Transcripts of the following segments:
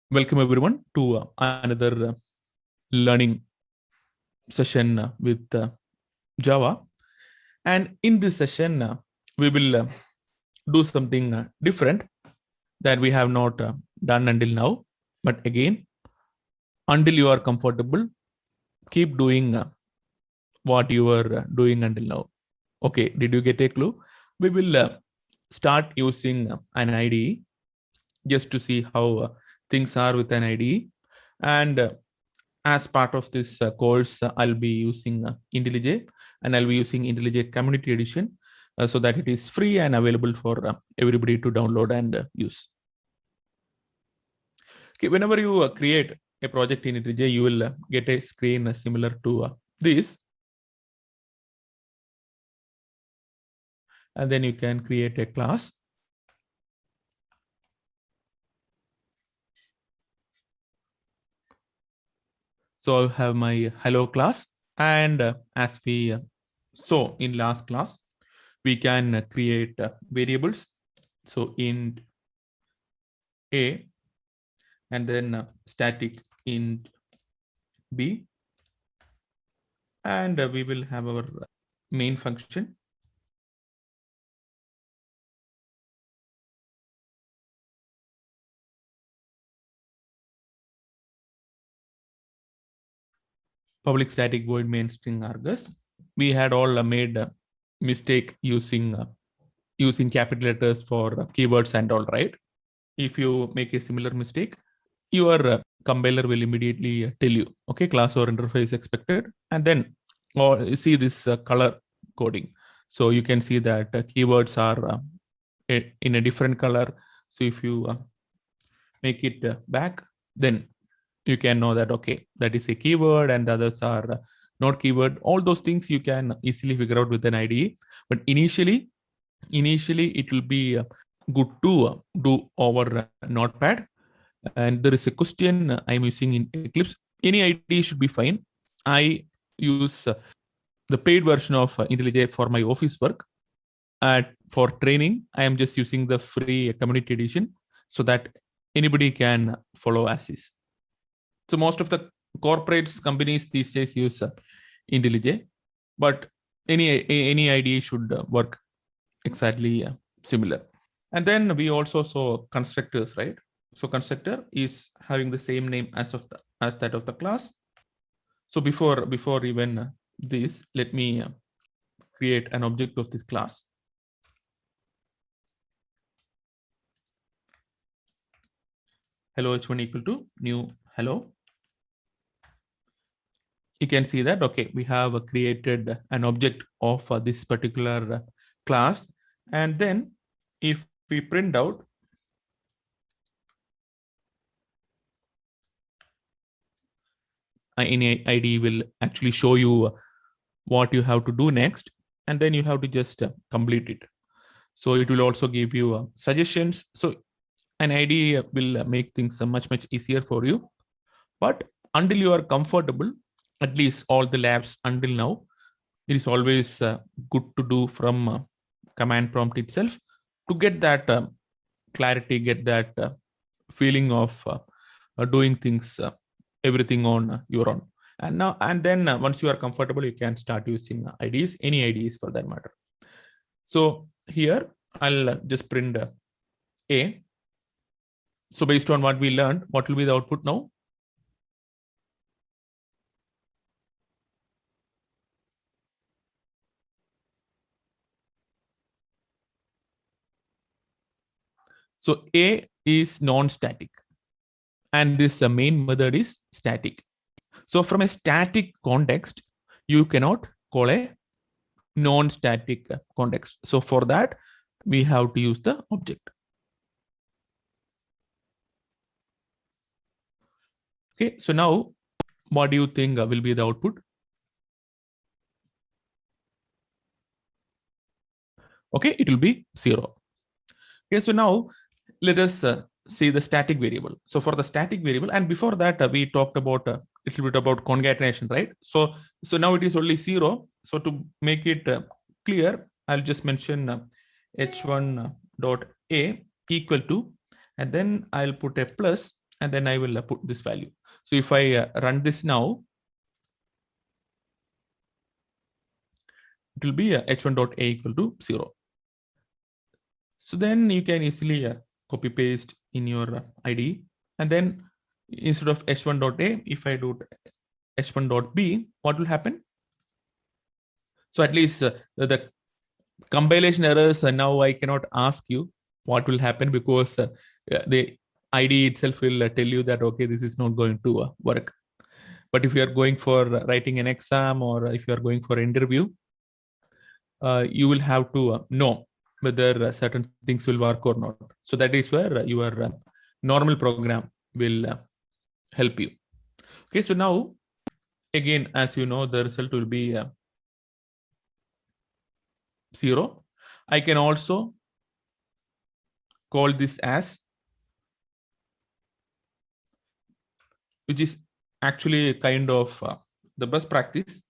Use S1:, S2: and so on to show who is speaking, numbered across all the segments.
S1: Welcome everyone to another learning session with Java. And in this session, we will do something different that we have not done until now. But again, until you are comfortable, keep doing what you were doing until now. Okay, did you get a clue? We will start using an IDE just to see how things are with an IDE. And as part of this course, I'll be using IntelliJ, and I'll be using IntelliJ Community Edition so that it is free and available for everybody to download and use. Okay, whenever you create a project in IntelliJ, you will get a screen similar to this. And then you can create a class. So I have my hello class, and as we saw in last class, we can create variables. So int a, and then static int b, and we will have our main function. Public static void main string argus. We had all made a mistake using capital letters for keywords and all, right? If you make a similar mistake, your compiler will immediately tell you, okay, class or interface expected, and then or see this color coding. So you can see that keywords are in a different color. So if you make it back, then you can know that, okay, that is a keyword and the others are not keyword. All those things you can easily figure out with an IDE. But initially it will be good to do over Notepad. And there is a question I'm using in Eclipse. Any IDE should be fine. I use the paid version of IntelliJ for my office work. For training, I am just using the free community edition so that anybody can follow as is. So most of the corporates companies these days use IntelliJ, but any IDE should work exactly similar. And then we also saw constructors, right? So constructor is having the same name as that of the class. So before even this, let me create an object of this class. Hello h1 equal to new hello. You can see that, okay, we have created an object of this particular class. And then if we print out, any IDE will actually show you what you have to do next, and then you have to just complete it. So it will also give you suggestions. So an IDE will make things much easier for you. But until you are comfortable, at least all the labs until now, it is always good to do from command prompt itself to get that clarity, get that feeling of doing things everything on your own. And then once you are comfortable, you can start using IDEs, any IDEs for that matter. So here I'll just print a. So based on what we learned, what will be the output now? So a is non-static, and this main method is static. So from a static context, you cannot call a non-static context. So for that, we have to use the object. Okay, so now what do you think will be the output? Okay, it will be 0. Okay, so now let us see the static variable. So for the static variable, and before that, we talked about a little bit about concatenation, right? So now it is only 0. So to make it clear, I'll just mention h1 dot a equal to, and then I'll put a plus, and then I will put this value. So if I run this now, it will be h1.a equal to 0. So then you can easily copy paste in your IDE, and then instead of h1.a, if I do h1.b, what will happen? So at least the compilation errors, now I cannot ask you what will happen, because the IDE itself will tell you that, okay, this is not going to work. But if you are going for writing an exam, or if you are going for an interview, you will have to know whether certain things will work or not. So that is where your normal program will help you. Okay, so now again, as you know, the result will be 0. I can also call this as, which is actually kind of the best practice.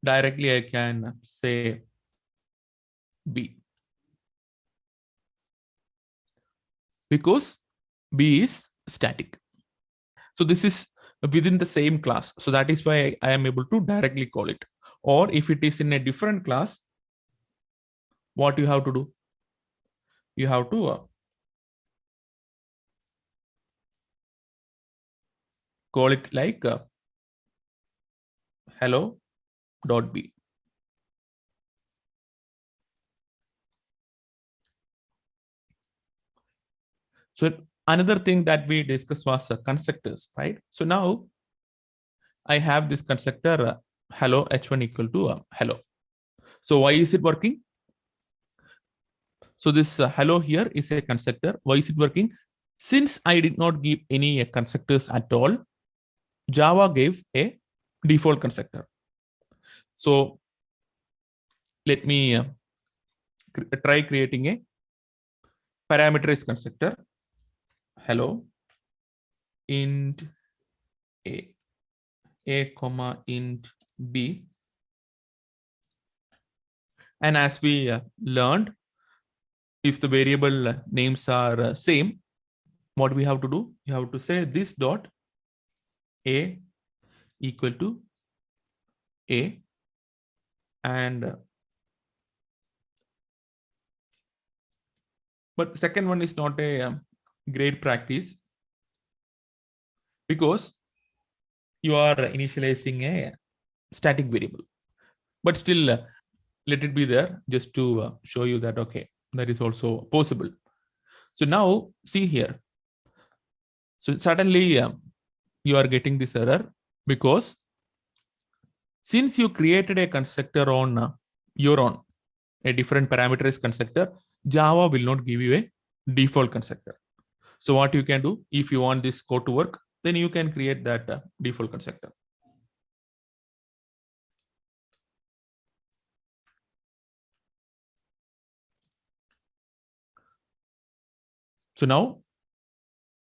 S1: Directly I can say B, because B is static. So this is within the same class. So that is why I am able to directly call it. Or if it is in a different class, what you have to do? You have to call it like hello.b. So another thing that we discussed was constructors, right? So now I have this constructor hello h1 equal to hello. So why is it working? So this hello here is a constructor. Why is it working? Since I did not give any constructors at all, Java gave a default constructor. So let me try creating a parameterized constructor. Hello int a comma int b. And as we learned, if the variable names are same, what we have to do? You have to say this dot a equal to a, and but second one is not a great practice, because you are initializing a static variable. But still, let it be there just to show you that, okay, that is also possible. So now see here. So suddenly you are getting this error, because since you created a constructor on your own, a different parameterized constructor, Java will not give you a default constructor. So what you can do, if you want this code to work, then you can create that default constructor. So now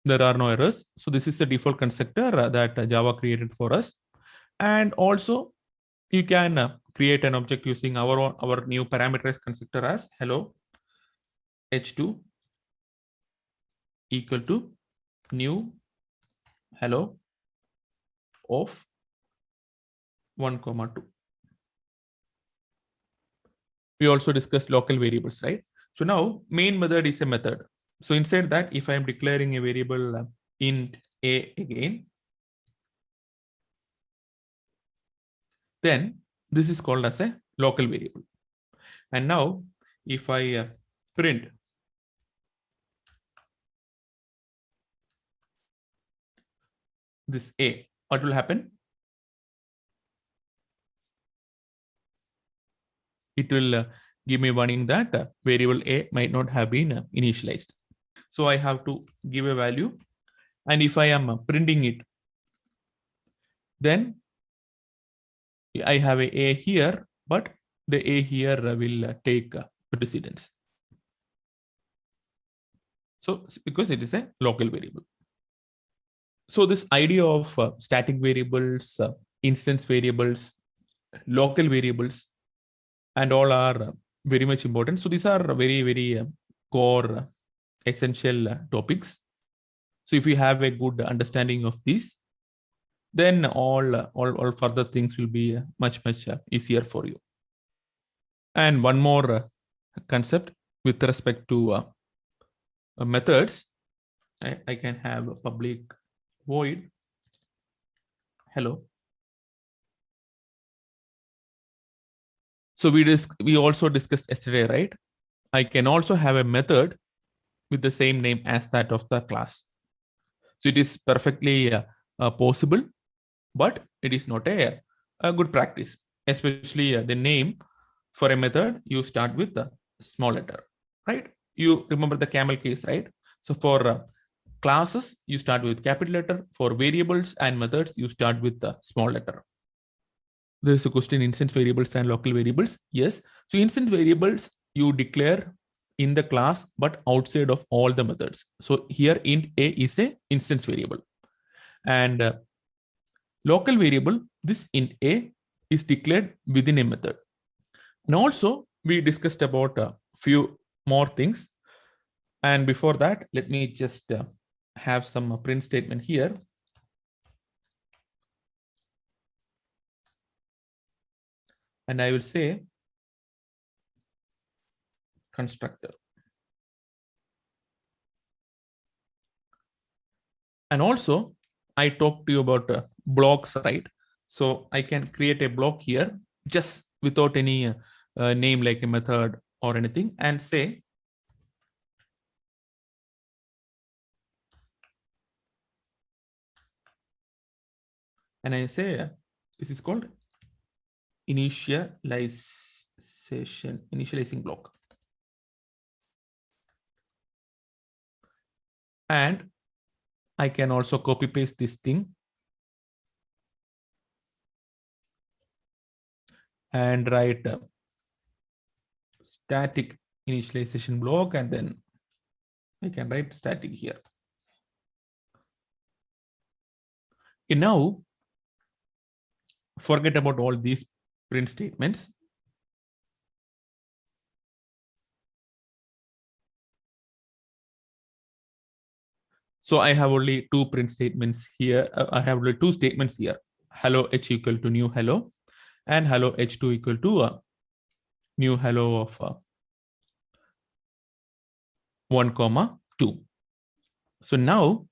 S1: there are no errors. So this is the default constructor that Java created for us. And also you can create an object using our new parameterized constructor as hello h2 equal to new hello of 1, 2. We also discussed local variables, right? So now main method is a method. So inside that, if I am declaring a variable int a again, then this is called as a local variable. And now if I print this a, what will happen? It will give me warning that variable a might not have been initialized. So I have to give a value, and if I am printing it, then I have a here, but the a here will take precedence. So because it is a local variable. So this idea of static variables, instance variables, local variables, and all are very much important. So these are very, very core essential topics. So if you have a good understanding of these, then all further things will be much easier for you. And one more concept with respect to methods, I can have a public void hello. So we also discussed yesterday, right? I can also have a method with the same name as that of the class. So it is perfectly possible, but it is not a good practice, especially the name for a method. You start with the small letter, right? You remember the camel case, right? So for classes, you start with capital letter. For variables and methods, you start with the small letter. There's a question: instance variables and local variables. Yes. So instance variables you declare in the class, but outside of all the methods. So here int a is a instance variable, and local variable, this int a is declared within a method. And also we discussed about a few more things. And before that, let me just have some print statement here. And I will say constructor. And also I talked to you about blocks, right? So I can create a block here just without any name like a method or anything, and say this is called initializing block. And I can also copy paste this thing and write static initialization block, and then I can write static here. Okay, now forget about all these print statements. So I have only two print statements here. I have only two statements here. Hello h equal to new hello, and hello h2 equal to new hello of 1,2. So now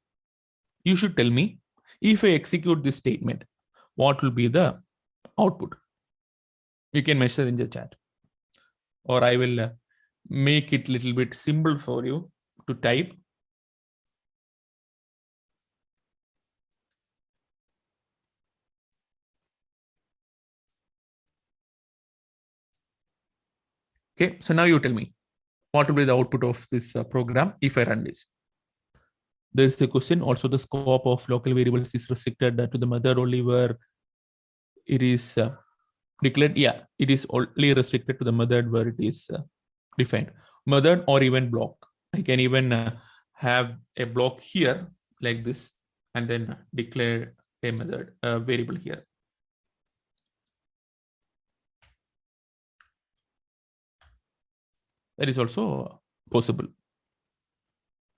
S1: you should tell me, if I execute this statement, what will be the output? You can measure in the chat, or I will make it a little bit simple for you to type. Okay, so now you tell me, what will be the output of this program if I run this? There is a question. Also, the scope of local variables is restricted to the method only where it is declared. Yeah, it is only restricted to the method where it is defined. Method or even block. I can even have a block here like this, and then declare a method variable here. That is also possible.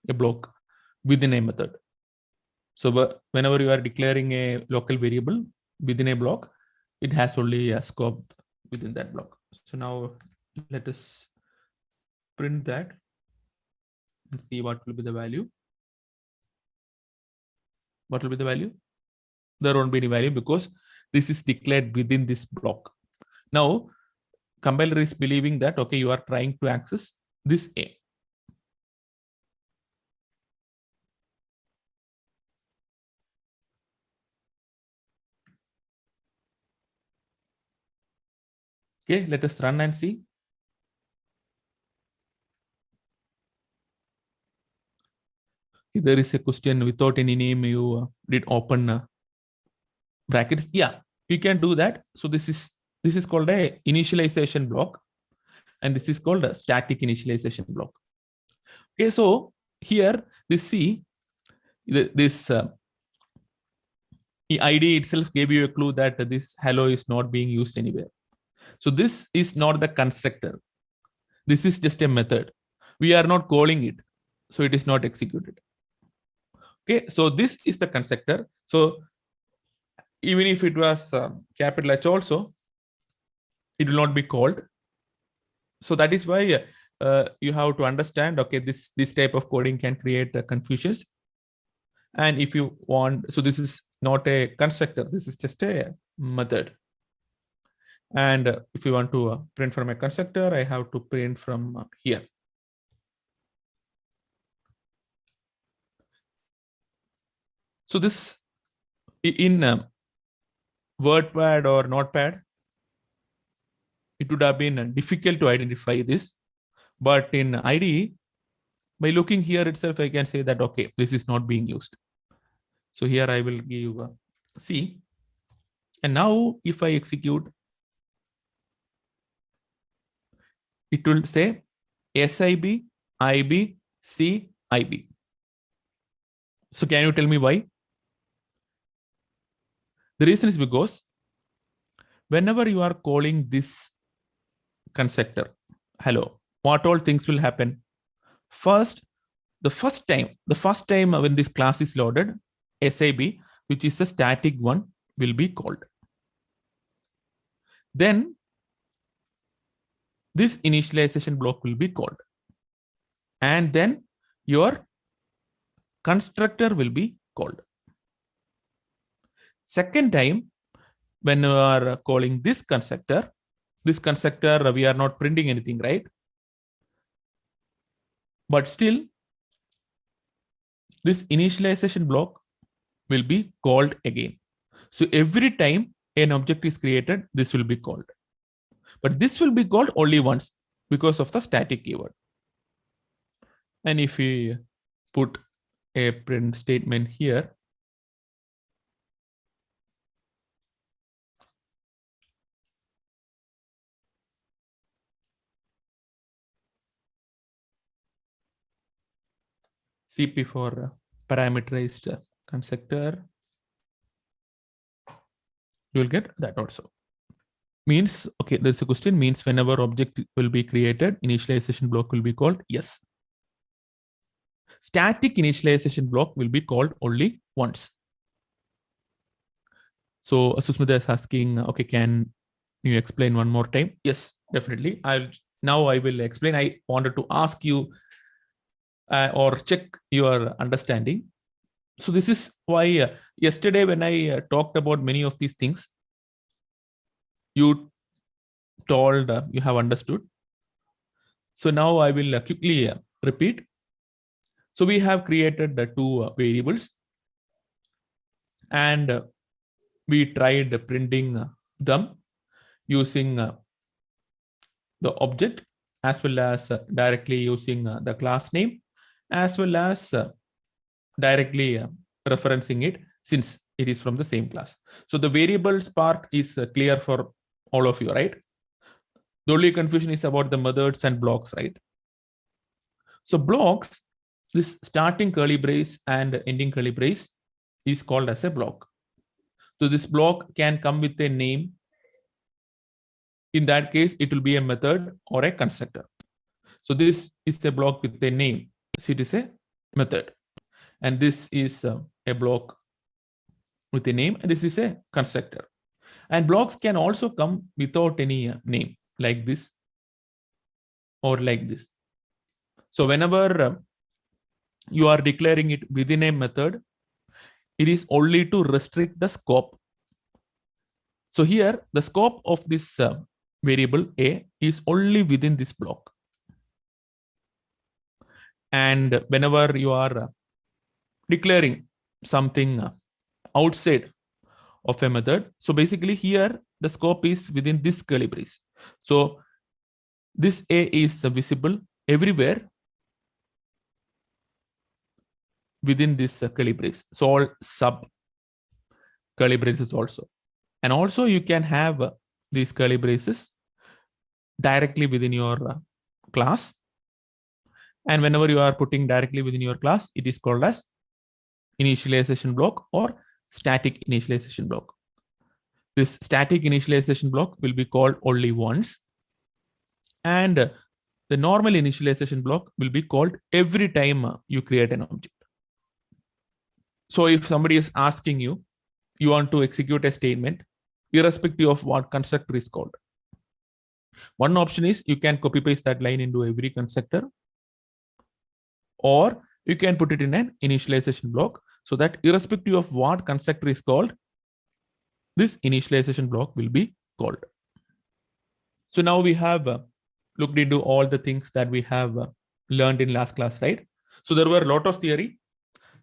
S1: A block within a method. So whenever you are declaring a local variable within a block, it has only a scope within that block. So now let us print that and see what will be the value. What will be the value? There won't be any value because this is declared within this block. Now, compiler is believing that, okay, you are trying to access this A. Okay, let us run and see. There is a question without any name. You did open brackets. Yeah, you can do that. So this is called a initialization block, and this is called a static initialization block. Okay, so here this ID itself gave you a clue that this hello is not being used anywhere. So this is not the constructor. This is just a method. We are not calling it. So it is not executed. Okay, so this is the constructor. So even if it was capital H also, it will not be called. So that is why you have to understand, okay, this type of coding can create confusions. And if you want, so this is not a constructor, this is just a method. And if you want to print from a constructor, I have to print from here. So this in WordPad or Notepad, it would have been difficult to identify this. But in IDE, by looking here itself, I can say that, okay, this is not being used. So here I will give C. And now if I execute, it will say SIB, IB, C, IB. So can you tell me why? The reason is because whenever you are calling this constructor, hello, what all things will happen? First, the first time when this class is loaded, SIB, which is the static one, will be called. Then this initialization block will be called. And then your constructor will be called. Second time, when you are calling this constructor, we are not printing anything, right? But still, this initialization block will be called again. So every time an object is created, this will be called. But this will be called only once because of the static keyword. And if we put a print statement here, CP for parameterized constructor, you will get that also. Means, okay, there's a question, means whenever object will be created, initialization block will be called, yes. Static initialization block will be called only once. So Susmita is asking, okay, can you explain one more time? Yes, definitely. Now I will explain. I wanted to ask you or check your understanding. So this is why yesterday when I talked about many of these things, you told you have understood. So now I will quickly repeat. So we have created the two variables, and we tried printing them using the object, as well as directly using the class name, as well as directly referencing it, since it is from the same class. So the variables part is clear for all of you, right? The only confusion is about the methods and blocks, right? So blocks, this starting curly brace and ending curly brace is called as a block. So this block can come with a name. In that case, it will be a method or a constructor. So this is a block with a name. So it is a method. And this is a block with a name. And this is a constructor. And blocks can also come without any name, like this or like this. So whenever you are declaring it within a method, it is only to restrict the scope. So here, the scope of this variable A is only within this block. And whenever you are declaring something outside of a method, so basically here, the scope is within this curly brace. So this A is visible everywhere within this curly brace. So all sub curly braces also. And also you can have these curly braces directly within your class. And whenever you are putting directly within your class, it is called as initialization block or static initialization block. This static initialization block will be called only once. And the normal initialization block will be called every time you create an object. So if somebody is asking you, you want to execute a statement, irrespective of what constructor is called. One option is you can copy paste that line into every constructor, or you can put it in an initialization block so that irrespective of what constructor is called, this initialization block will be called. So now we have looked into all the things that we have learned in last class, right? So there were a lot of theory,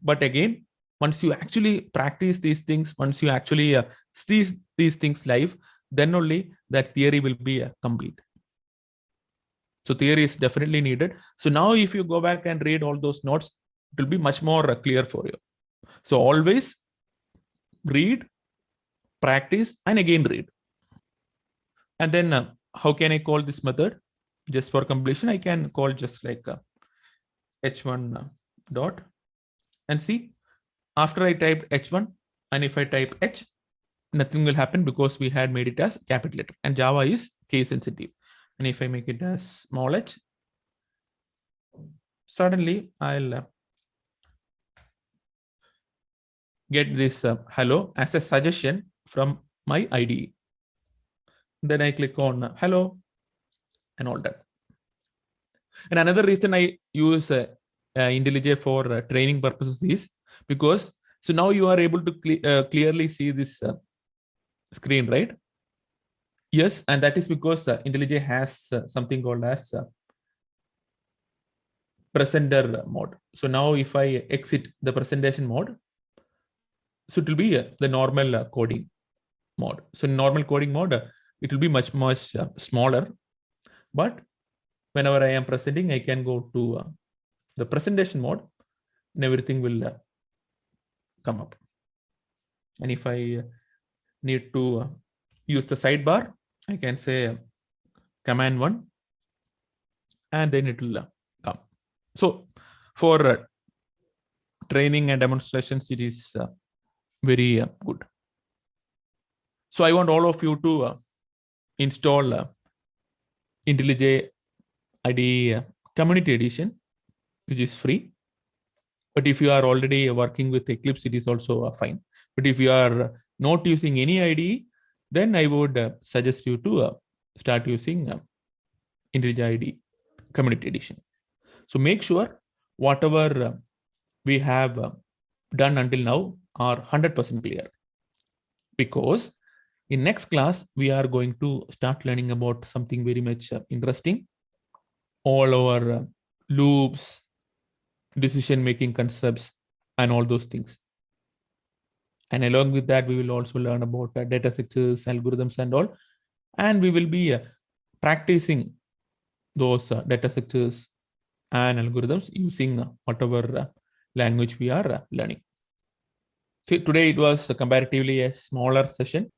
S1: but again, once you actually practice these things, once you actually see these things live, then only that theory will be complete. So theory is definitely needed. So now if you go back and read all those notes, it will be much more clear for you. So always read, practice, and again read. And then how can I call this method? Just for completion, I can call just like h1 dot, and see, after I typed h1, and if I type h, nothing will happen because we had made it as capital letter, and Java is case sensitive. And if I make it as small h, suddenly I'll get this hello as a suggestion from my IDE. Then I click on hello and all that. And another reason I use IntelliJ for training purposes is because, so now you are able to clearly see this screen, right? Yes, and that is because IntelliJ has something called as presenter mode. So now if I exit the presentation mode, so it will be the normal coding mode. So in normal coding mode, it will be much smaller. But whenever I am presenting, I can go to the presentation mode, and everything will come up. And if I need to use the sidebar, I can say command 1, and then it will come. So for training and demonstrations, it is very good. So I want all of you to install IntelliJ IDE Community Edition, which is free. But if you are already working with Eclipse, it is also fine. But if you are not using any IDE, then I would suggest you to start using IntelliJ IDE Community Edition. So make sure whatever we have done until now are 100% clear. Because in next class, we are going to start learning about something very much interesting. All our loops, decision-making concepts, and all those things. And along with that, we will also learn about data structures, algorithms, and all. And we will be practicing those data structures and algorithms using whatever language we are learning. So today it was comparatively a smaller session,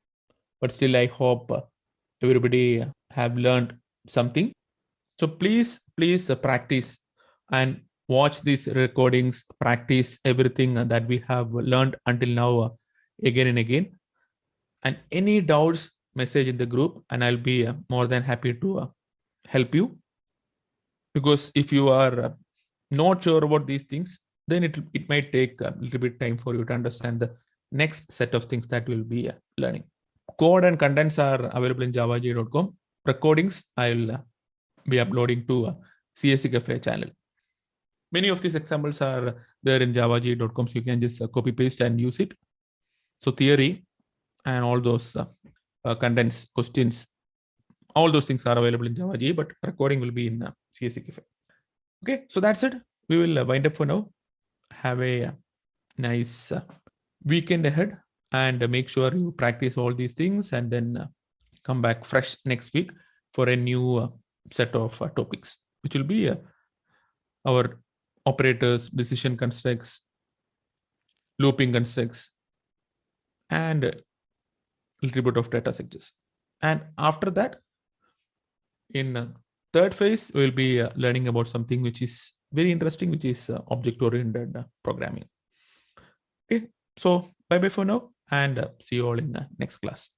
S1: but still I hope everybody have learned something. So please practice and watch these recordings, practice everything that we have learned until now again and again. And any doubts, message in the group, and I'll be more than happy to help you. Because if you are not sure about these things, then it might take a little bit time for you to understand the next set of things that we'll be learning. Code and contents are available in javaji.com. Recordings I'll be uploading to CSC Cafe channel. Many of these examples are there in javaji.com, so you can just copy paste and use it. So theory and all those contents, questions, all those things are available in Java.ge, but recording will be in CSC Cafe. Okay, so that's it. We will wind up for now. Have a nice weekend ahead, and make sure you practice all these things, and then come back fresh next week for a new set of topics, which will be our operators, decision constructs, looping constructs, and a little bit of data structures. And after that, in third phase, we'll be learning about something which is very interesting, which is object-oriented programming. Okay, so bye-bye for now, and see you all in the next class.